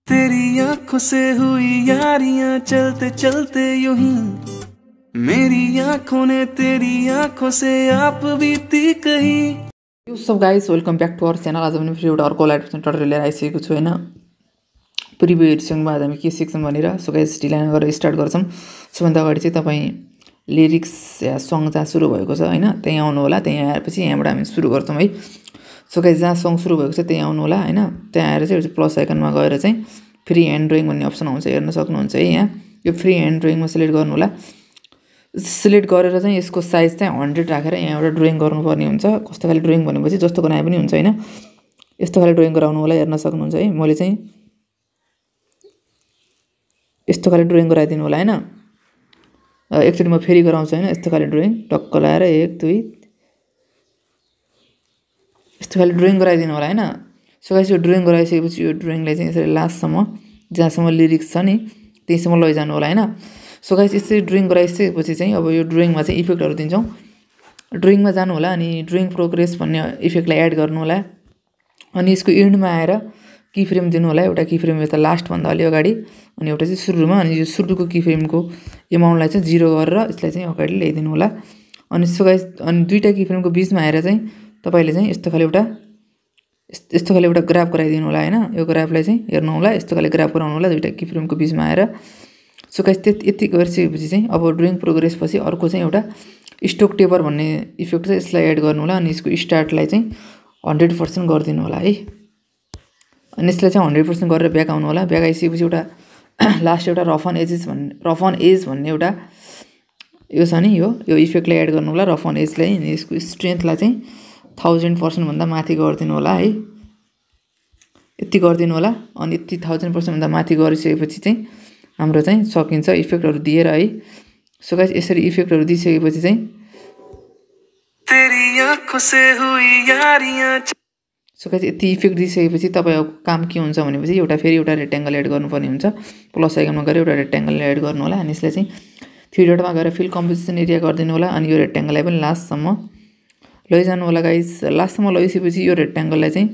तेरी आंखों से हुई यारियां चलते चलते यूं ही मेरी आंखों ने तेरी आंखों से आप बीती कहीं। सब guys welcome back to our channel. आज पनि फेरि एउटा अर्को लाइट ट्युटोरियल लिएर आइसकेको छु हैन। प्रिभियस एडिसनमा आज हामी के सिक्छौं भनेर सो गाइस ढिला नगरेर स्टार्ट गर्छौं। सबभन्दा अगाडि चाहिँ तपाई लिरिक्स या सङ जहाँ सुरु भएको छ हैन त्यहाँ आउनु होला। त्यहाँ आएपछि यहाँबाट हामी सुरु गर्छौं है। सो गाइस जहाँ सङ सुरु भएको छ त्यहाँ आउनु होला हैन। त्यहाँ आएर चाहिँ प्लस आइकनमा गएर चाहिँ फ्री ह्यान्ड ड्रइङ भन्ने अप्सन आउँछ, हेर्न सक्नुहुन्छ है। यहाँ यो फ्री ह्यान्ड ड्रइङमा सिलेक्ट गर्नु होला। सिलेक्ट गरेर चाहिँ यसको साइज चाहिँ 100 राखेर यहाँ एउटा ड्रइङ गर्नुपर्ने हुन्छ। कस्तो खाले ड्रइङ भनेपछि जस्तो बनाए पनि हुन्छ हैन। यस्तो खाले ड्रइङ गराउनु होला, हेर्न सक्नुहुन्छ है। मैले चाहिँ यस्तो खाले ड्रइङ गराइदिनु होला हैन। एकचोटी म फेरि गराउँछु हैन। यस्तो खाले ड्रइङ टक्क लाएर 1 2 यस्तो खाले ड्रइङ गराइदिनु होला हैन। सो गाइस यो ड्रइङ गराइसकेपछि यो ड्रइङलाई चाहिँ यसरी लास्टसम्म जहाँसम्म लिरिक्स छ नि त्यहीसम्म लैजानु होला हैन। सो गाइस यसरी ड्रइङ गराइसकेपछि चाहिँ अब यो ड्रइङमा चाहिँ इफेक्टहरु दिन्छौं। ड्रइङमा जानु होला अनि ड्रइङ प्रोग्रेस भन्ने इफेक्टलाई एड गर्नु होला। अनि यसको एन्डमा आएर की फ्रेम दिनु होला। एउटा की फ्रेम यता लास्ट भन्दा अलि अगाडि अनि एउटा चाहिँ सुरुमा। अनि यो सुरुको की फ्रेमको एमाउन्टलाई चाहिँ 0 गरेर यसलाई चाहिँ अगाडि ल्याइदिनु होला। अनि सो गाइस अनि दुईटा की फ्रेमको बीचमा आएर चाहिँ तपाईले चाहिँ यस्तो खाले एउटा ग्राफ गराइदिनु होला हैन। यो ग्राफलाई चाहिँ हेर्नु होला। यस्तो खाले ग्राफ गराउनु होला दुईटा की फ्रेमको बीचमा आएर। सो गाइस यति गरिसकेपछि चाहिँ अब ड्रइङ प्रोग्रेस पछि अर्को चाहिँ एउटा स्टोक टेपर भन्ने इफेक्ट छ, यसलाई एड गर्नु होला। अनि यसको स्टार्टलाई चाहिँ 100% गरिदिनु होला है। अनि यसलाई चाहिँ 100% गरेर ब्याक आउनु होला। ब्याक आइसकेपछि एउटा लास्ट एउटा रफ अन एज भन्ने एउटा यो छ नि, यो इफेक्टलाई एड गर्नु होला। रफ अन एजलाई अनि यसको स्ट्रेन्थलाई चाहिँ 1000% भन्दा माथि गरिदिनु होला है। यति गरिदिनु होला। अनि यति 1000% भन्दा माथि गरिसकेपछि चाहिँ हाम्रो चाहिँ सकिन्छ इफेक्टहरु दिएर है। सो गाइस यसरी इफेक्टहरु दिइसकेपछि चाहिँ तेरी आंखों से हुई यारियां। सो गाइस यति इफेक्ट दिइसकेपछि तपाईको काम के हुन्छ भनेपछि फेरि एउटा रेक्टेंगल एड गर्नुपर्ने हुन्छ। प्लस आइकनमा गएर एउटा रेक्टेंगल एड गर्नु होला। अनि यसलाई चाहिँ 3 डटमा गएर फिल कम्पोजिसन एरिया गरिदिनु होला। अनि यो रेक्टेंगललाई पनि लास्टसम्म लैजानु होला गाइस। लास्टसम्म लैसकेपछि यो रेक्टेंगललाई चाहिँ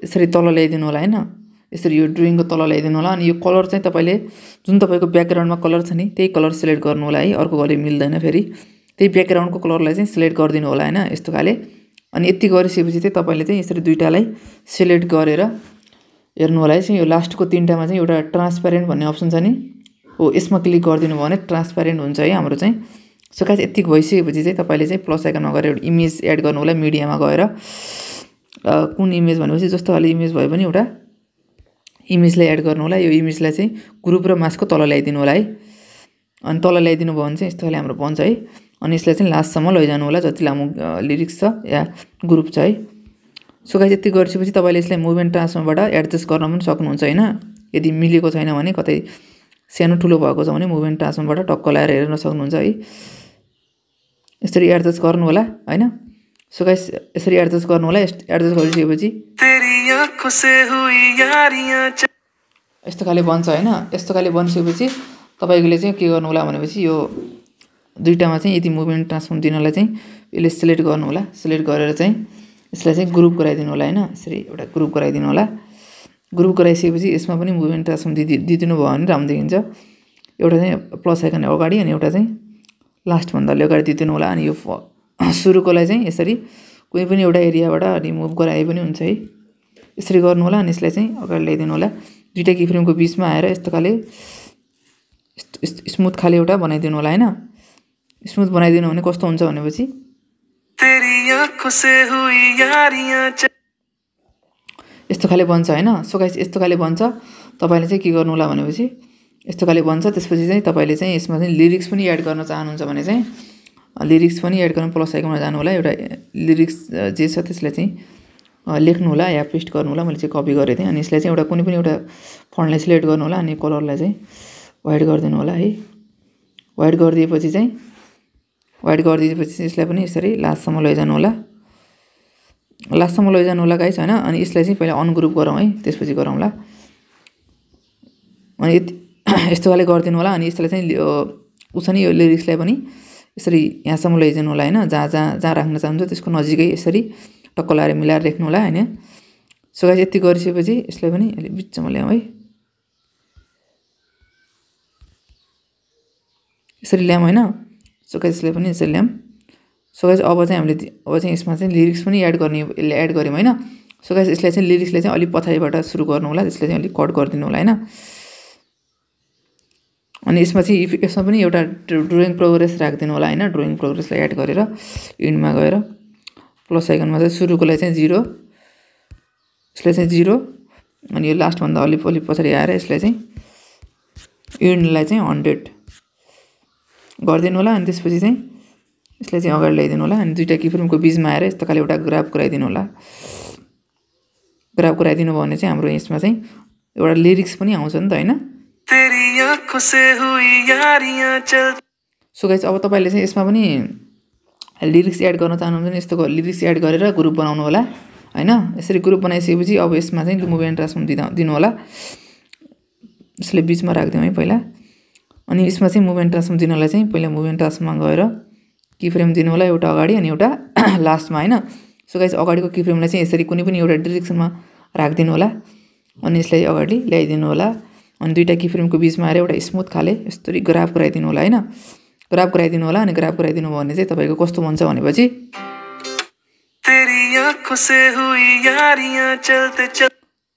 यसरी तल ल्याइदिनु होला हैन। यसरी यो ड्रइङको तल ल्याइदिनु होला। अनि यो कलर चाहिँ तपाईले जुन तपाईको ब्याकग्राउन्डमा कलर छ नि त्यही कलर सिलेक्ट गर्नु होला है। अर्को कलर मिल्दैन, फेरि त्यही ब्याकग्राउन्डको कलरलाई चाहिँ सिलेक्ट गरिदिनु होला हैन यस्तो खाले। अनि यति गरिसकेपछि चाहिँ तपाईले चाहिँ यसरी दुईटालाई सिलेक्ट गरेर हेर्नु होला है। चाहिँ यो लास्टको तीनटामा चाहिँ एउटा ट्रान्सपेरेन्ट भन्ने अप्सन छ नि, हो यसमा क्लिक गरिदिनु भयो भने ट्रान्सपेरेन्ट हुन्छ है हाम्रो चाहिँ। सो गाइस यति भइसकेपछि चाहिँ तपाईले चाहिँ प्लस आइकनमा गएर एउटा इमेज एड गर्नु होला। मिडियामा गएर कुन इमेज भनेपछि जस्तो खाले इमेज भए पनि एउटा इमेजलाई एड गर्नु होला। यो इमेजलाई चाहिँ ग्रुप र मासको तल ल्याइदिनु होला है। अनि तल ल्याइदिनु भयो भने चाहिँ यस्तो खाले हाम्रो बन्छ है। अनि यसलाई चाहिँ लास्टसम्म लैजानु होला जति लामो लिरिक्स छ या ग्रुप छ है। सो गाइस यति गरिसकेपछि तपाईले यसलाई मुभमेन्ट ट्रान्सफर्मबाट एडजस्ट गर्न पनि सक्नुहुन्छ हैन। यदि मिलेको छैन भने कतै सानो ठुलो भएको छ भने मुभमेन्ट ट्रान्सफर्मबाट टक्क लाएर हेर्न सक्नुहुन्छ है। यसरी एडजस्ट गर्नु होला हैन। सो गाइस यसरी एडजस्ट गर्नु होला। एडजस्ट गरिसकेपछि तेरी आंखों से हुई यारियां यस्तो खाले बन्छ हैन। यस्तो खाले बनिसकेपछि तपाईले चाहिँ के गर्नु होला भनेपछि यो दुईटामा चाहिँ यदि मुभमेन्ट ट्रान्सफर्म दिनलाई चाहिँ यसले सिलेक्ट गर्नु होला। सिलेक्ट गरेर चाहिँ यसलाई चाहिँ ग्रुप गराइदिनु होला हैन। यसरी एउटा ग्रुप गराइदिनु होला। ग्रुप गराइसकेपछि यसमा पनि मुभमेन्ट ट्रान्सफर्म दिदिनु भयो भने राम्रो देखिन्छ। एउटा चाहिँ प्लस आइकन अगाडि अनि एउटा चाहिँ लास्ट भन्दा अलि अगाडि दिदिनु होला। अनि यो सुरुकोलाई चाहिँ यसरी कुनै पनि एउटा एरियाबाट रिमुभ गराए पनि हुन्छ है। यसरी गर्नु होला। अनि यसलाई चाहिँ अगाडि ल्याइदिनु होला। दुईटा की फ्रेमको बीचमा आएर यस्तो खाले स्मुथ खाले एउटा बनाइदिनु होला हैन। स्मुथ बनाइदिनु भने कस्तो हुन्छ भनेपछि तेरी आंखों से हुई यारियां यस्तो खाले बन्छ हैन। सो गाइस यस्तो खाले बन्छ। तपाईले चाहिँ के गर्नु होला भनेपछि यस्तो खाले बन्छ। त्यसपछि चाहिँ तपाईले चाहिँ यसमा चाहिँ लिरिक्स पनि एड गर्न चाहनुहुन्छ भने चाहिँ लिरिक्स पनि एड गर्न प्लस आइकनमा जानु होला। एउटा लिरिक्स जे छ त्यसलाई चाहिँ लेख्नु होला या पेस्ट गर्नु होला। मैले चाहिँ कपी गरेँ थिएँ। अनि यसलाई चाहिँ एउटा कुनै पनि एउटा फन्टलाई सिलेक्ट गर्नु होला। अनि कलरलाई चाहिँ व्हाइट गरिदिनु होला है। व्हाइट गरिदिएपछि यसलाई पनि यसरी लास्टसम्म लैजानु होला। लास्टसम्म लैजानु होला गाइस हैन। अनि यसलाई चाहिँ पहिला अनग्रुप गरौँ है, त्यसपछि गरौँला। अनि यस्तो खाले गरिदिनु होला। अनि यसलाई चाहिँ उस नि यो लिरिक्सलाई पनि यसरी यहाँसम्म लैजानु होला हैन। जहाँ राख्न चाहनुहुन्छ त्यसको नजिकै यसरी टक्क लाएर मिलाएर राख्नु होला हैन। सो गाइस यति गरिसकेपछि यसलाई पनि अलि बिचमा ल्याउँ है। यसरी ल्याम हैन सो गाइस यसले पनि यसरी ल्याम सो गाइस अब चाहिँ हामीले यसमा चाहिँ लिरिक्स पनि एड गर्यौं हैन सो गाइस यसलाई चाहिँ लिरिक्सले चाहिँ अलि पछाडिबाट सुरु गर्नु होला त्यसले चाहिँ अलि कट गरिदिनु होला हैन अनि यसमा चाहिँ यसमा पनि एउटा ड्रइङ प्रोग्रेस राख्दिनु होला हैन ड्रइङ प्रोग्रेसलाई एड गरेर इन्डमा गएर प्लस आइकनमा चाहिँ सुरुकोलाई चाहिँ 0 यसले चाहिँ 0 अनि यो लास्ट भन्दा अलि पछाडि आएर यसलाई चाहिँ इन्डलाई चाहिँ 100 गर्दिनु होला अनि त्यसपछि चाहिँ यसलाई चाहिँ अगाडि ल्याइदिनु होला अनि दुईटा कीफ्रेमको बीचमा आएर यस्तो खाले एउटा ग्राफ गराइदिनु होला ग्राफ गराइदिनु भयो भने चाहिँ हाम्रो यसमा चाहिँ एउटा लिरिक्स पनि आउँछ नि त हैन तेरी आँखों से हुई यारियां चल सो गाइस अब तपाईले चाहिँ यसमा पनि लिरिक्स एड गर्न चाहनुहुन्छ भने यस्तो लिरिक्स एड गरेर ग्रुप बनाउनु होला हैन यसरी ग्रुप बनाइसकेपछि अब यसमा चाहिँ मुभ एन्ड ट्रान्सफर्म दिनु होला यसले बीचमा राख्दियौ है पहिला अनि यसमा चाहिँ मुभ एन्ड ट्रान्सफर्म दिनलाई चाहिँ पहिला मुभ एन्ड ट्रान्सफर्ममा गएर कीफ्रेम दिनु होला एउटा अगाडि अनि एउटा लास्टमा हैन सो गाइस अगाडिको कीफ्रेमलाई चाहिँ यसरी कुनै पनि एउटा डाइरेक्सनमा राख्दिनु होला अनि यसलाई अगाडि ल्याइदिनु होला अनि दुईटा कीफ्रेमको बीचमा आएर एउटा स्मुथ खाले यसरी ग्राफ गराइदिनु होला हैन ग्राफ गराइदिनु होला अनि ग्राफ गराइदिनु भयो भने चाहिँ तपाईको कस्तो बन्छ भनेपछि तेरी आँखों से हुई यारियां चलते चल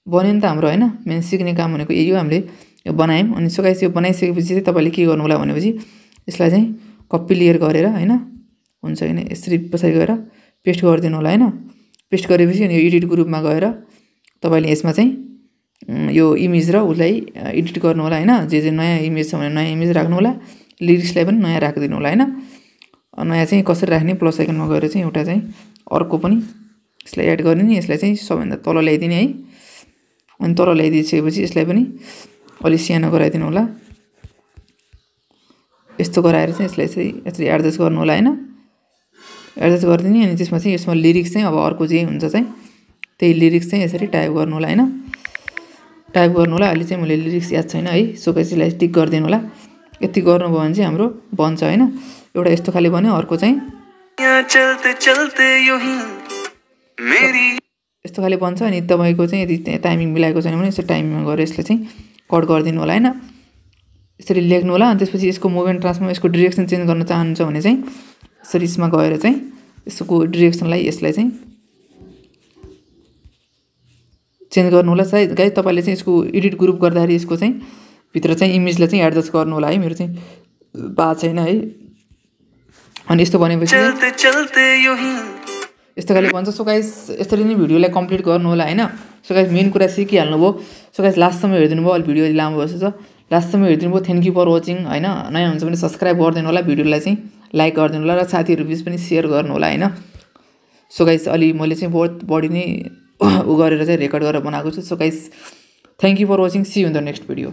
बन्यो नि त हाम्रो हैन मेन सिक्ने काम भनेको यही हो हामीले यो बनायौं अनि सो गाइस यो बनाइसकेपछि चाहिँ तपाईले के गर्नु होला भनेपछि यसलाई चाहिँ कपी लेयर गरेर हैन हुन्छ हैन यसरी पछाडि गएर पेस्ट गरिदिनु होला हैन पेस्ट गरेपछि अनि यो एडिट ग्रुपमा गएर तपाईले यसमा चाहिँ यो इमेज र उसलाई एडिट गर्नु होला हैन जे नयाँ इमेज छ भने नयाँ इमेज राख्नु होला लिरिक्सलाई पनि नयाँ राखिदिनु होला हैन नयाँ चाहिँ कसरी राख्ने प्लस आइकनमा गएर चाहिँ एउटा चाहिँ अर्को पनि यसलाई एड गर्ने नि यसलाई चाहिँ सबैभन्दा तल ल्याइदिने है अनि तल ल्याइदिसकेपछि यसलाई पनि अलि सानो गराइदिनु होला यस्तो गराएर चाहिँ यसलाई चाहिँ यसरी एडजस्ट गर्नु होला हैन एडजस्ट गरिदिने अनि त्यसमा चाहिँ यसमा लिरिक्स चाहिँ अब अर्को जे हुन्छ चाहिँ त्यही लिरिक्स चाहिँ यसरी टाइप गर्नु होला हैन टाइप गर्नु होला अलि चाहिँ मैले लिरिक्स याद छैन है सो गाइस यसलाई टिक गरिदिनु होला यति गर्नुभयो भने चाहिँ हाम्रो बन्छ हैन एउटा यस्तो खाली बन्यो अर्को चाहिँ चलते चलते यूं ही मेरी यस्तो खाली बन्छ अनि तपाईको चाहिँ यदि टाइमिङ मिलाएको छैन भने यसो टाइमिङमा गएर यसलाई चाहिँ कट गरिदिनु होला हैन यसरी लेख्नु होला अनि त्यसपछि यसको मुभ एन्ड ट्रान्सफर्म यसको डाइरेक्सन चेन्ज गर्न चाहनुहुन्छ भने चाहिँ यसरी यसमा गएर चाहिँ यसको डाइरेक्सनलाई यसलाई चाहिँ चेन्ज गर्नु होला सायद गाइस तपाईले चाहिँ यसको एडिट ग्रुप गर्दाखेरि यसको चाहिँ भित्र चाहिँ इमेजलाई चाहिँ एडजस्ट गर्नु होला है मेरो चाहिँ बा छैन है अनि यस्तो भनेपछि चलते चलते यूं ही यस्तो खाले भन्छ सो गाइस यसरी नै भिडियोलाई कम्प्लिट गर्नु होला हैन सो गाइस मेन कुरा सिकिहाल्नु भयो सो गाइस लास्टसम्म हेर्दिनु भयो अलि भिडियो लामो भएछ लास्टसम्म हेर्दिनु भयो थ्यांक यू फर वाचिङ हैन नयाँ हुन्छ भने सब्स्क्राइब गरिदिनु होला भिडियोलाई चाहिँ लाइक गरिदिनु होला र साथीहरु बीच पनि शेयर गर्नु होला हैन सो गाइस अलि मैले चाहिँ बहुत बढी नै उ गरेर चाहिँ रेकर्ड गरेर बनाएको छु so guys thank you for watching see you in the next video